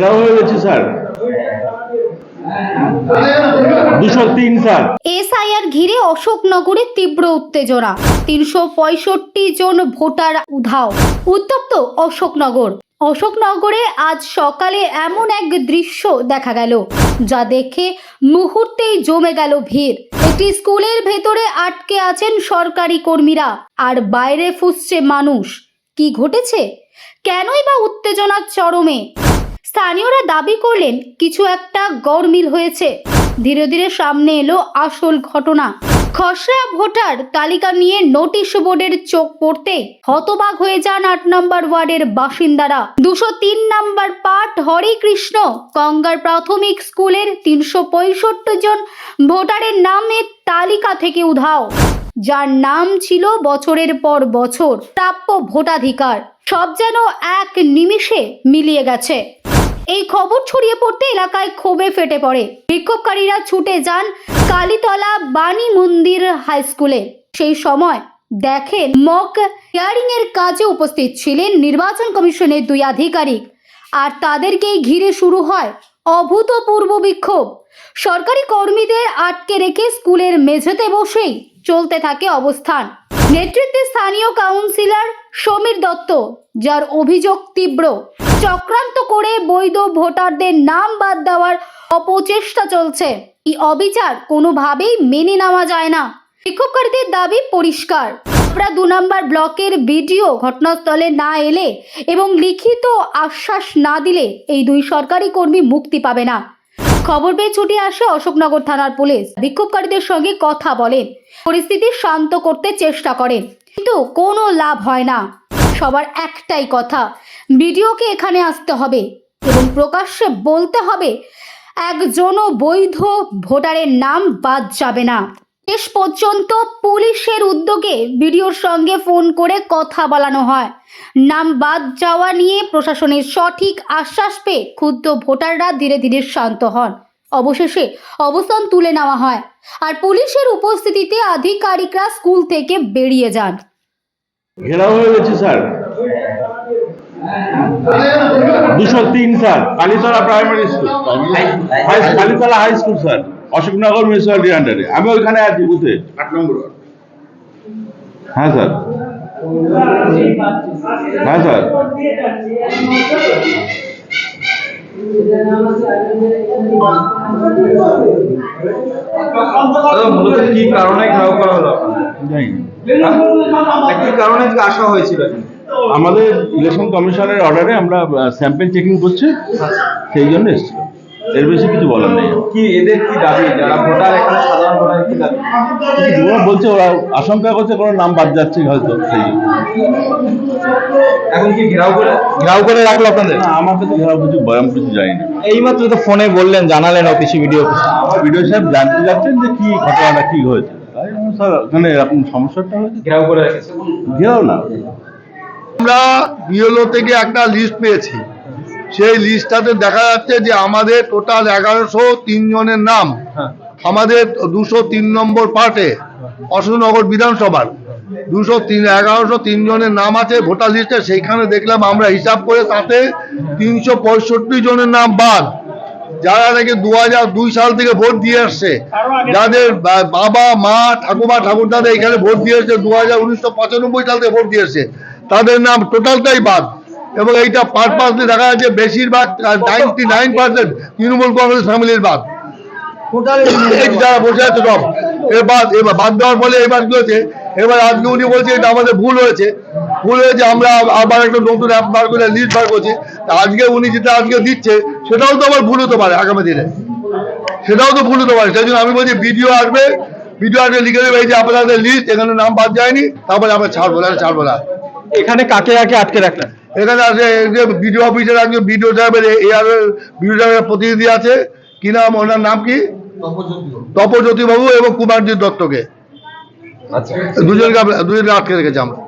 ঘেরাও হয়ে গেছে স্যার। 203 স্যার। এসআইআর ঘিরে অশোকনগরে তীব্র উত্তেজনা, 365 জন ভোটার উধাও। উত্তপ্ত অশোকনগরে আজ সকালে এমন এক দৃশ্য দেখা গেল যা দেখে মুহূর্তেই জমে গেল ভিড়। একটি স্কুলের ভেতরে আটকে আছেন সরকারি কর্মীরা, আর বাইরে ফুঁসছে মানুষ। কি ঘটেছে, কেনই বা উত্তেজনার চরমে? স্থানীয়রা দাবি করলেন কিছু একটা গরমিল হয়েছে। ধীরে ধীরে সামনে এলো আসল ঘটনা। খসড়া ভোটার তালিকা নিয়ে নোটিশ বোর্ডের চোখ পড়তে হতবাক হয়ে যান 8 নম্বর ওয়ার্ডের বাসিন্দারা। 203 নম্বর পার্ট হরিকৃষ্ণ গঙ্গার প্রাথমিক স্কুলের 365 জন ভোটারের নামের তালিকা থেকে উধাও, যার নাম ছিল বছরের পর বছর প্রাপ্য ভোটাধিকার। সব যেন এক নিমিষে মিলিয়ে গেছে। এই খবর ছড়িয়ে পড়তে এলাকায় ক্ষোভে ফেটে পড়ে। বিক্ষোভকারীরা ছুটে যান কালীতলা বাণী মন্দির হাই স্কুলে। সেই সময় দেখেন মক হিয়ারিং এর কাজে উপস্থিত ছিলেন নির্বাচন কমিশনের 2 আধিকারিক, আর তাদেরকেই ঘিরে শুরু হয় অভূতপূর্ব বিক্ষোভ। সরকারি কর্মীদের আটকে রেখে স্কুলের মেঝেতে বসেই চলতে থাকে অবস্থান। নেতৃত্বে স্থানীয় কাউন্সিলর সমীর দত্ত, যার অভিযোগ তীব্র চক্রান্ত করে বৈধ ভোটারদের নাম বাদ দেওয়ার অপচেষ্টা চলছে। এই অবিচার কোনোভাবেই মেনে নেওয়া যায় না। বিক্ষোভকারীদের দাবি পরিষ্কার, আমরা 2 নম্বর ব্লকের বিডিও ঘটনাস্থলে না এলে এবং লিখিত আশ্বাস না দিলে এই 2 সরকারি কর্মী মুক্তি পাবে না। খবর পেয়ে ছুটে আসে অশোকনগর থানার পুলিশ। বিক্ষোভকারীদের সঙ্গে কথা বলেন, পরিস্থিতি শান্ত করতে চেষ্টা করেন, কিন্তু কোনো লাভ হয় না। সবার একটাই কথা, বিডিওকে এখানে আসতে হবে এবং প্রকাশ্যে বলতে হবে একজনও বৈধ ভোটারের নাম বাদ যাবে না। শেষ পর্যন্ত পুলিশের উদ্যোগে বিডিওর সঙ্গে ফোন করে কথা বলানো হয়। নাম বাদ যাওয়া নিয়ে প্রশাসনের সঠিক আশ্বাস পেয়ে ক্ষুব্ধ ভোটাররা ধীরে ধীরে শান্ত হন। অবশেষে অবস্থান তুলে নেওয়া হয়, আর পুলিশের উপস্থিতিতে আধিকারিকরা স্কুল থেকে বেরিয়ে যান। ঘেরাও হয়ে গেছে sir. 203 sir, Kalitala primary school, Kalitala high school sir, Ashoknagar মিউনিসিপ্যালিটির আন্ডারে। আমি ওইখানে আছি বুথে 8 নম্বর। হ্যাঁ স্যার, হ্যাঁ স্যার। মূলত কি কারণে ঘেরাও করা হলো? কি কারণে আসা হয়েছিল? আমাদের ইলেকশন কমিশনের অর্ডারে আমরা স্যাম্পল চেকিং করছি, সেই জন্য এসেছিলাম। এর বেশি কিছু বলার নেই। কি এদের কি দাবি, যারা ভোটার এখানে সাধারণ ভোটার কি দাবি? ওরা বলছে, ওরা আশঙ্কা করছে কোনো নাম বাদ যাচ্ছে হয়তো, সেই জন্য। এখন কি ঘেরাও করে রাখলো আপনাদের? না, আমাকে তো ঘেরাও কিছু বয়ান কিছু যায়নি। এইমাত্র তো ফোনে বললেন, জানালেন অফিসে ভিডিও ভিডিও সাহেব জানতে যাচ্ছেন যে কি ঘটনাটা কি হয়েছে। তাই স্যার ওখানে এরকম সমস্যাটা হয়েছে, ঘেরাও করে রেখেছে। ঘেরাও না, আমরা বিএলও থেকে একটা লিস্ট পেয়েছি। সেই লিস্টটাতে দেখা যাচ্ছে যে আমাদের টোটাল 1103 জনের নাম আমাদের 203 নম্বর পার্টে অশোকনগর বিধানসভার 1103 জনের নাম আছে ভোটার লিস্টে। সেইখানে দেখলাম আমরা হিসাব করে তাতে 365 জনের নাম বাদ, যারা নাকি 2002 সাল থেকে ভোট দিয়ে আসছে, যাদের বাবা মা ঠাকুমা ঠাকুরদাদা এখানে ভোট দিয়ে এসছে 1995 সাল থেকে ভোট দিয়ে এসছে, তাদের নাম টোটালটাই বাদ। এবং এইটা পারপাসলি দেখা যাচ্ছে বেশিরভাগ 99% তৃণমূল কংগ্রেস ফ্যামিলির বাদ। যারা বসে আছে সব এবার বাদ দেওয়ার ফলে এবার কি হচ্ছে, এবার আজকে উনি বলছে এটা আমাদের ভুল হয়েছে, আমরা আবার একটা নতুন অ্যাপ বার করে লিস্ট বার করছি। আজকে উনি যেটা আজকে দিচ্ছে সেটাও তো আবার ভুল হতে পারে, আগামী দিনে সেটাও তো ভুল হতে পারে। সেই জন্য আমি বলছি ভিডিও আসবে লিখে দেবে এই যে আপনাদের লিস্ট, এখানে নাম বাদ যায়নি, তারপরে আমরা ছাড়বো না। এখানে কাকে কাকে আটকে রাখলেন? এখানে আছে বিডিও অফিসের একজন বিডিও সাহেবের বিডিও সাহেবের প্রতিনিধি আছে, কি নাম, ওনার নাম কি, তপজ্যোতি বাবু এবং কুমারজি দত্তকে। দুজনকে আটকে রেখেছি আমরা।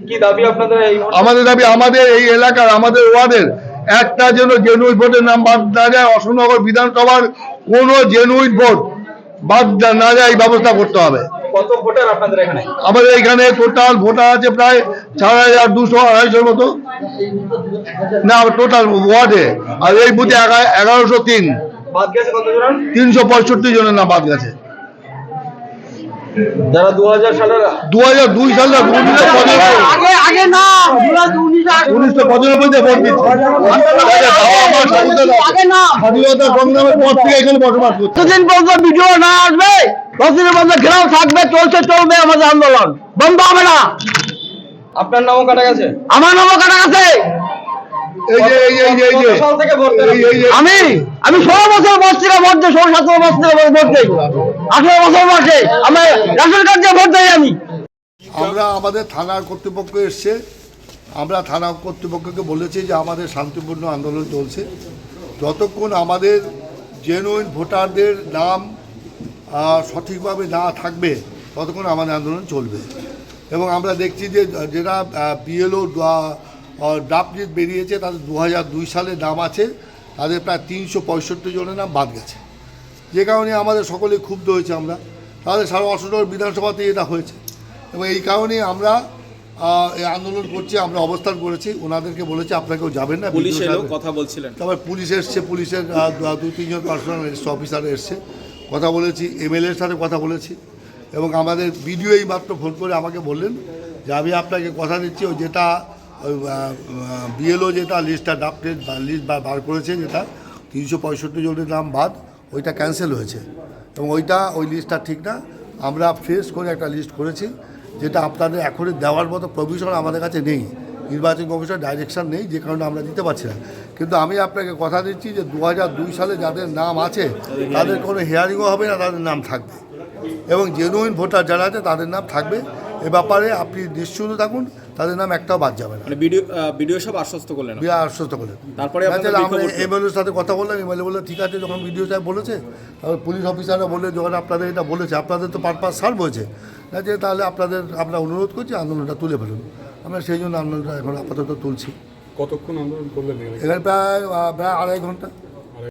কি দাবি আপনাদের? আমাদের দাবি আমাদের এই এলাকার আমাদের ওয়ার্ডের একটা যেন জেনুইন ভোটের নাম বাদ না যায়। অশোকনগর বিধানসভার কোনো জেনুইন ভোট বাদ না যায় এই ব্যবস্থা করতে হবে। কত ভোটার আপনাদের এখানে? আমাদের এখানে টোটাল ভোটার আছে প্রায় 4200-250 মতো, না টোটাল ওয়ার্ডে, আর এই বুথে 1103। বাদ গেছে কতজন? 365 জনের নাম বাদ গেছে। যারা 2000 সালের 2002 সালে 1995 ভোট দিচ্ছে। স্বাধীনতা সংগ্রামের পর থেকে এখানে বসবাস করছে। যতদিন পর্যন্ত ভিডিও না আসবে ততদিন পর্যন্ত ঘেরাও থাকবে, চলবে আমাদের আন্দোলন, বন্ধ হবে না। আপনার নামও কাটা গেছে? আমার নামও কাটা গেছে। কত সাল থেকে ভোট দেন? আমি 16 বছর বয়স থেকে ভোট দিই, 17 বছর থেকে ভোট দিই, 18 বছর বয়সে আমি রেশন কার্ড দিয়ে ভোট দিই। আমরা আমাদের থানার কর্তৃপক্ষ এসছে, আমরা থানা কর্তৃপক্ষকে বলেছি যে আমাদের শান্তিপূর্ণ আন্দোলন চলছে, যতক্ষণ আমাদের জেনুইন ভোটারদের নাম সঠিকভাবে না থাকবে ততক্ষণ আমাদের আন্দোলন চলবে। এবং আমরা দেখছি যে যারা বিএলও ড্রাফট লিস্ট বেরিয়েছে তাদের 2002 সালে নাম আছে, তাদের প্রায় 365 জনের নাম বাদ গেছে, যে কারণে আমাদের সকলে ক্ষুব্ধ হয়েছে। আমরা তাদের 18 বিধানসভাতে এটা হয়েছে এবং এই কারণেই আমরা এই আন্দোলন করছি, আমরা অবস্থান করেছি। ওনাদেরকে বলেছি আপনাকেও যাবেন না, পুলিশ এলো কথা বলছিলেন, তারপর পুলিশ এসছে, পুলিশের 2-3 জন পার্সোনাল অফিসার এসছে, কথা বলেছি, এমএলএর সাথে কথা বলেছি এবং আমাদের বিডিও এই মাত্র ফোন করে আমাকে বললেন যে আমি আপনাকে কথা দিচ্ছি ওই যেটা বিএলও যেটা লিস্টটা ড্রাফটেড লিস্ট বার করেছে, যেটা 365 জনের নাম বাদ, ওইটা ক্যান্সেল হয়েছে এবং ওই লিস্টটা ঠিক না। আমরা ফ্রেশ করে একটা লিস্ট করেছি, যেটা আপনাদের এখনই দেওয়ার মতো প্রভিশন আমাদের কাছে নেই, নির্বাচন কমিশনের ডাইরেকশন নেই, যে কারণে আমরা দিতে পারছি না। কিন্তু আমি আপনাকে কথা দিচ্ছি যে 2002 সালে যাদের নাম আছে তাদের কোনো হিয়ারিংও হবে না, তাদের নাম থাকবে এবং জেনুইন ভোটার যারা আছে তাদের নাম থাকবে। এ ব্যাপারে আপনি নিশ্চিন্ত থাকুন, তাদের নাম একটাও বাদ যাবে না। মানে ভিডিও সব আশ্বস্ত করলেন, আশ্বস্ত করলেন। তারপরে আমরা এমএলএর সাথে কথা বললাম, এমএলএ বললো ঠিক আছে, যখন বিডিও সাহেব বলেছে, তারপর পুলিশ অফিসাররা বললে যখন আপনাদের এটা বলেছে, আপনাদের তো পারপাস সার্ভ হয়েছে না, যে তাহলে আমরা অনুরোধ করছি আন্দোলনটা তুলে ফেলুন। আমরা সেই জন্য আন্দোলনটা এখন আপাতত তুলছি। কতক্ষণ আন্দোলন করলেন? এখানে প্রায় 2.5 ঘন্টা।